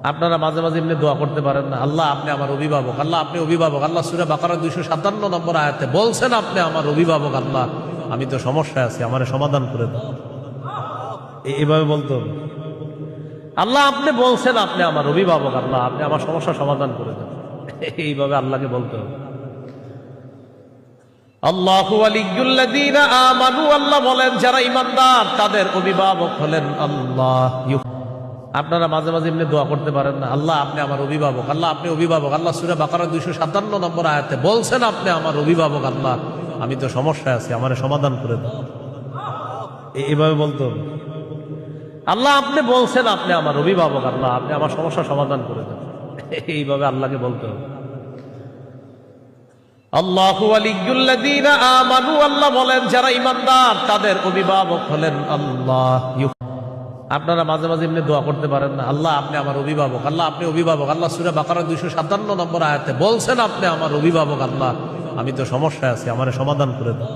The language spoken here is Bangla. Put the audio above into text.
আপনারা মাঝে মাঝে এমনি দোয়া করতে পারেন না, আল্লাহ আপনি আমার অভিভাবক, আল্লাহ আপনি অভিভাবক। আল্লাহ সূরা বাকারা 257 নম্বর আয়াতে বলছেন আপনি আমার অভিভাবক, আল্লাহ আমি তো সমস্যায় আছি, আমার সমাধান করে দাও। এইভাবে বলতো, আল্লাহ আপনি বলছেন আপনি আমার অভিভাবক, আল্লাহ আপনি আমার সমস্যা সমাধান করে দেন। এইভাবে আল্লাহকে বলতে হবে। আল্লাহু ওয়ালিয়্যুল্লাযীনা আমানু, আল্লাহ বলেন যারা ঈমানদার তাদের অভিভাবক হলেন আল্লাহ। আপনারা মাঝে মাঝে এমনি দোয়া করতে পারেন না, আল্লাহ আপনি আমার অভিভাবক, আল্লাহ আপনি অভিভাবক। আল্লাহ সূরা বাকারা 257 নম্বর আয়াতে বলছেন আপনি আমার অভিভাবক, আল্লাহ আমি তো সমস্যায় আছি, আমার সমাধান করে দাও। এইভাবে বলতো, আল্লাহ আপনি বলছেন আপনি আমার অভিভাবক, আল্লাহ আপনি আমার সমস্যা সমাধান করে দেন। এইভাবে আল্লাহকে বলতে হবে। আল্লাহু ওয়ালিয়্যুল্লাযীনা আমানু, আল্লাহ বলেন যারা ঈমানদার তাদের অভিভাবক হলেন আল্লাহ। আপনারা মাঝে মাঝে এমনি দোয়া করতে পারেন না, আল্লাহ আপনি আমার অভিভাবক, আল্লাহ আপনি অভিভাবক। আল্লাহ সূরা বাকারা 257 নম্বর আয়াতে বলছেন আপনি আমার অভিভাবক, আল্লাহ আমি তো সমস্যায় আছি, আমার সমাধান করে দাও।